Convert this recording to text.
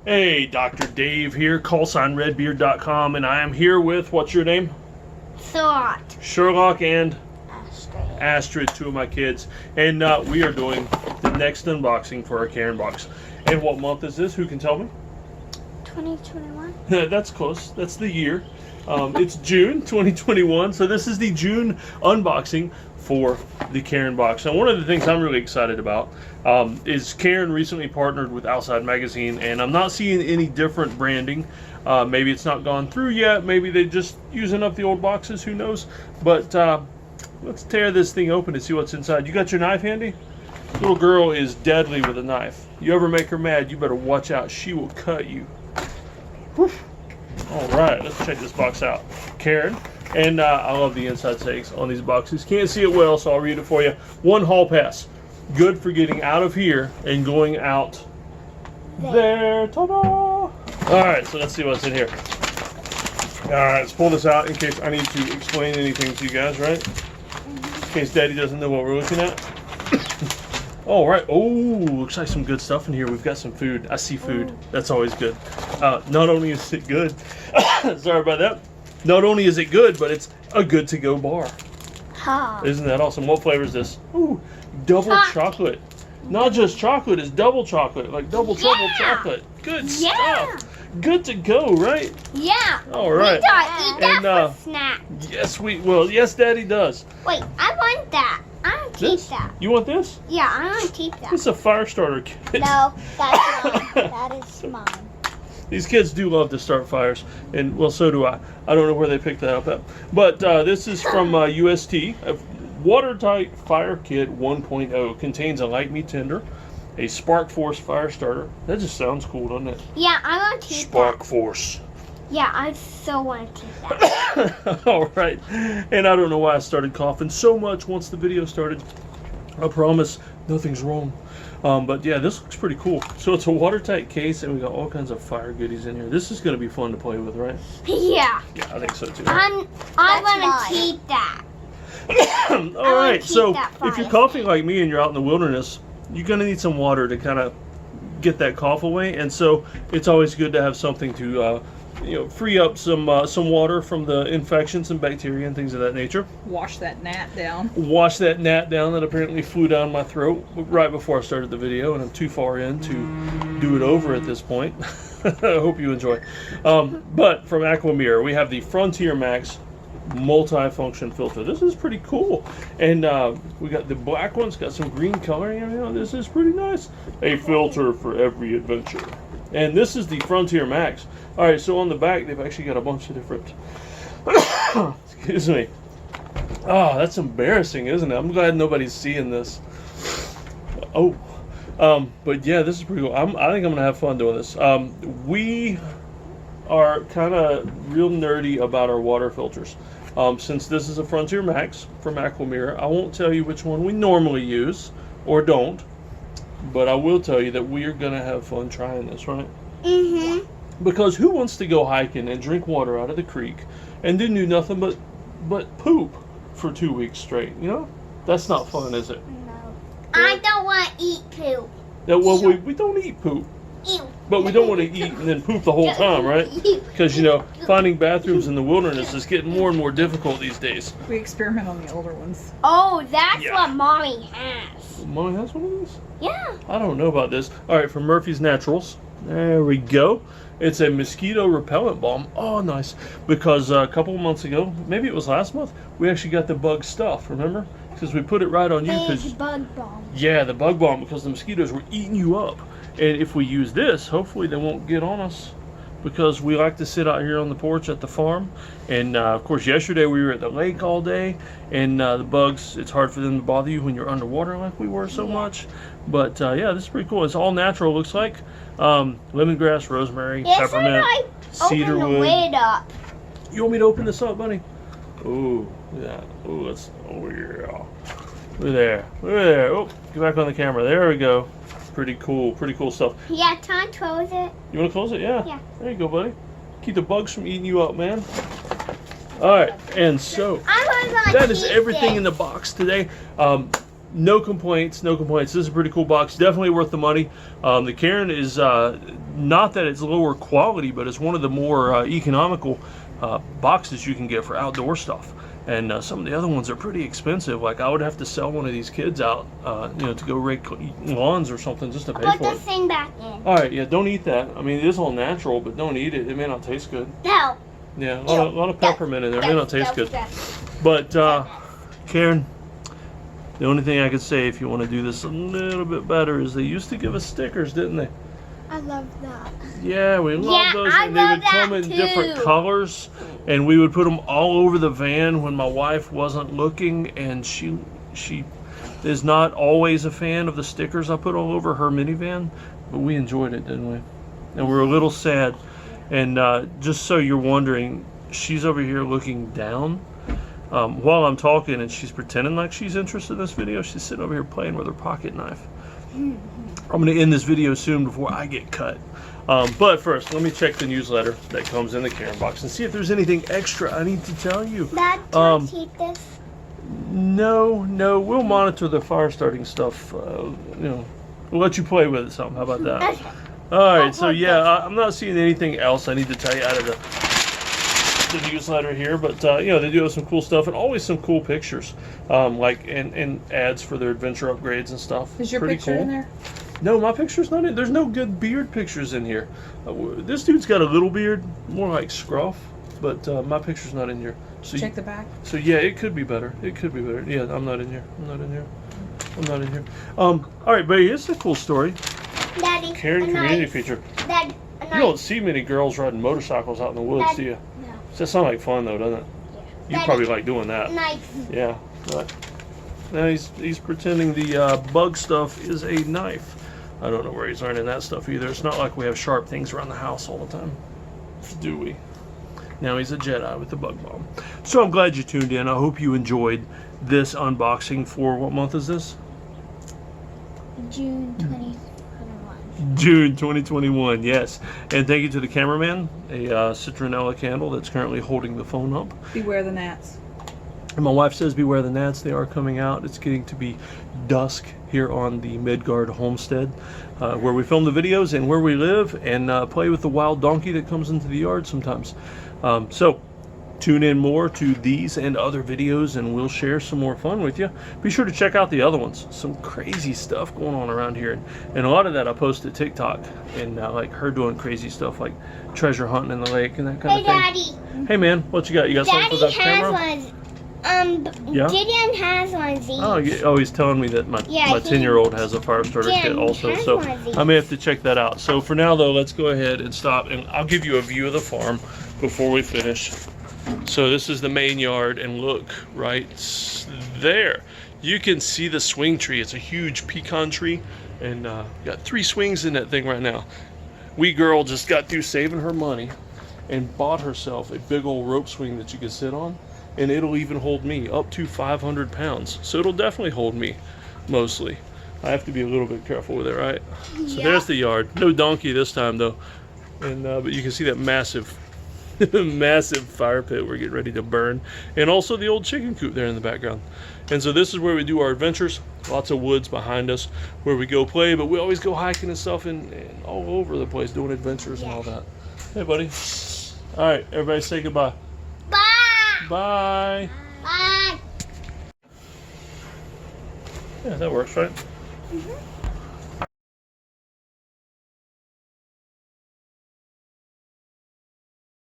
Hey, Dr. Dave here, callsignredbeard.com, and I am here with, what's your name? Sherlock and Astrid, two of my kids. And we are doing the next unboxing for our Cairn box. And what month is this? Who can tell me? 2021. That's close. That's the year. It's June 2021, so this is the June unboxing for the Cairn box. Now, one of the things I'm really excited about is Cairn recently partnered with Outside Magazine, and I'm not seeing any different branding. Maybe it's not gone through yet. Maybe they're just using up the old boxes. Who knows? But let's tear this thing open and see what's inside. You got your knife handy? Little girl is deadly with a knife. You ever make her mad, you better watch out. She will cut you. Whew. All right, let's check this box out. Cairn, and I love the inside sayings on these boxes. Can't see it well, so I'll read it for you. 1 hall pass. Good for getting out of here and going out there. Ta-da! All right, so let's see what's in here. All right, let's pull this out in case I need to explain anything to you guys, right? In case Daddy doesn't know what we're looking at. All right. Oh, looks like some good stuff in here. We've got some food. I see food. That's always good. Not only is it good, sorry about that. Not only is it good, but it's a good to go bar. Huh. Isn't that awesome? What flavor is this? Ooh, double chocolate. Not just chocolate, it's double chocolate, like double trouble chocolate. Good stuff. Good to go, right? Yeah. All right. We don't eat that for snack. Yes, we will. Yes, Daddy does. Wait, I want that. I want to keep that. You want this? Yeah, I want to keep that. It's a fire starter kit. No, that's mine. That is mine. These kids do love to start fires, and well, so do I. I don't know where they picked that up at. But this is from UST. Watertight Fire Kit 1.0 contains a light meat tinder, a Spark Force fire starter. That just sounds cool, doesn't it? Yeah, I want to keep Spark Force. Yeah, I so want to keep that. All right. And I don't know why I started coughing so much once the video started. I promise nothing's wrong. But yeah, this looks pretty cool. So it's a watertight case, and we got all kinds of fire goodies in here. This is going to be fun to play with, right? Yeah. Yeah, I think so too. I want to keep that. All right. So if you're coughing like me and you're out in the wilderness, you're going to need some water to kind of get that cough away. And so it's always good to have something to free up some water from the infections and bacteria and things of that nature. Wash that gnat down. Wash that gnat down that apparently flew down my throat right before I started the video, and I'm too far in to do it over at this point. I hope you enjoy. But from Aquamira, we have the Frontier Max multi-function filter. This is pretty cool, and we got the black one's got some green coloring. This is pretty nice. A filter for every adventure. And this is the Frontier Max. All right, so on the back, they've actually got a bunch of different... Excuse me. Oh, that's embarrassing, isn't it? I'm glad nobody's seeing this. Oh. But yeah, this is pretty cool. I think I'm going to have fun doing this. We are kind of real nerdy about our water filters. Since this is a Frontier Max from Aquamira, I won't tell you which one we normally use, or don't. But I will tell you that we are going to have fun trying this, right? Mm-hmm. Because who wants to go hiking and drink water out of the creek and then do nothing but poop for 2 weeks straight, you know? That's not fun, is it? No. I don't want to eat poop. Yeah, well, we don't eat poop. Ew. But we don't want to eat and then poop the whole time, right? Because, finding bathrooms in the wilderness is getting more and more difficult these days. We experiment on the older ones. Oh, that's what Mommy has. Mommy has one of these? Yeah. I don't know about this. All right, from Murphy's Naturals. There we go. It's a mosquito repellent balm. Oh, nice. Because a couple of months ago, maybe it was last month, we actually got the bug stuff, remember? Because we put it right on you. Big bug balm. Yeah, the bug balm, because the mosquitoes were eating you up. And if we use this, hopefully they won't get on us, because we like to sit out here on the porch at the farm. And of course, yesterday we were at the lake all day, and the bugs, it's hard for them to bother you when you're underwater like we were so much. But yeah, this is pretty cool. It's all natural, looks like. Lemongrass, rosemary, peppermint, cedar wood. Lid up. You want me to open this up, buddy? Oh, yeah. Oh, that's, oh yeah. Look at there. Look at there. Oh, get back on the camera. There we go. Pretty cool stuff. Yeah, time to close it. You want to close it? Yeah. Yeah. There you go, buddy. Keep the bugs from eating you up, man. All right, and so that is everything in the box today. no complaints, no complaints. This is a pretty cool box. Definitely worth the money. The Cairn is not that it's lower quality, but it's one of the more economical boxes you can get for outdoor stuff. And some of the other ones are pretty expensive. Like I would have to sell one of these kids out, to go rake lawns or something just to pay Put for the it. thing back in. All right, yeah, don't eat that. I mean, it is all natural, but don't eat it. It may not taste good. No. Yeah, a lot of peppermint in there. It may not taste good. No. But Cairn, the only thing I could say if you want to do this a little bit better is they used to give us stickers, didn't they? I love that. Yeah, we love those, I and they love would come that in different too. colors, and we would put them all over the van when my wife wasn't looking, and she is not always a fan of the stickers I put all over her minivan, but we enjoyed it, didn't we? And we were a little sad, and just so you're wondering, she's over here looking down while I'm talking, and she's pretending like she's interested in this video. She's sitting over here playing with her pocket knife. I'm going to end this video soon before I get cut. But first, let me check the newsletter that comes in the Cairn box and see if there's anything extra I need to tell you. Dad, can I keep this? No, we'll monitor the fire starting stuff. We'll let you play with it some. How about that? Okay. All right, so yeah, I'm not seeing anything else I need to tell you out of the newsletter here, but they do have some cool stuff and always some cool pictures, like and ads for their adventure upgrades and stuff. Is your Pretty picture cool. in there? No, my picture's not in. There's no good beard pictures in here. This dude's got a little beard, more like scruff, but my picture's not in here. So Check the back. So yeah, it could be better. It could be better. Yeah, I'm not in here. I'm not in here. All right, but it's a cool story. Daddy, Cairn a community knife. feature. Dad, a You knife. don't see many girls riding motorcycles out in the woods, Dad, do you? No. That sounds like fun though, doesn't it? You Daddy, probably like doing that. Knife. Yeah. But now he's pretending the bug stuff is a knife. I don't know where he's learning that stuff either. It's not like we have sharp things around the house all the time, do we? Now he's a Jedi with the bug bomb. So I'm glad you tuned in. I hope you enjoyed this unboxing for, what month is this? June 2021. June 2021, yes. And thank you to the cameraman, a citronella candle that's currently holding the phone up. Beware the gnats. And my wife says beware the gnats, they are coming out. It's getting to be dusk here on the Midgard homestead, where we film the videos and where we live and play with the wild donkey that comes into the yard sometimes. So tune in more to these and other videos and we'll share some more fun with you. Be sure to check out the other ones. Some crazy stuff going on around here. And a lot of that I post to TikTok, and like her doing crazy stuff like treasure hunting in the lake and that kind Hey, of thing. Daddy. Hey man, what you got? You got something for Daddy that has camera? one. Yeah? Gideon has one of these. Oh, he's telling me that my Yeah, 10-year-old has a fire starter Jim kit also, has so one of these. I may have to check that out. So for now, though, let's go ahead and stop, and I'll give you a view of the farm before we finish. So this is the main yard, and look right there. You can see the swing tree. It's a huge pecan tree, and got 3 swings in that thing right now. Wee girl just got through saving her money and bought herself a big old rope swing that you can sit on. And it'll even hold me up to 500 pounds. So it'll definitely hold me, mostly. I have to be a little bit careful with it, right? So Yeah. there's the yard. No donkey this time, though. And but you can see that massive, massive fire pit we're getting ready to burn. And also the old chicken coop there in the background. And so this is where we do our adventures. Lots of woods behind us where we go play. But we always go hiking and stuff and all over the place doing adventures and all that. Hey, buddy. All right, everybody say goodbye. Bye. Bye. Bye. Yeah, that works, right? Mhm.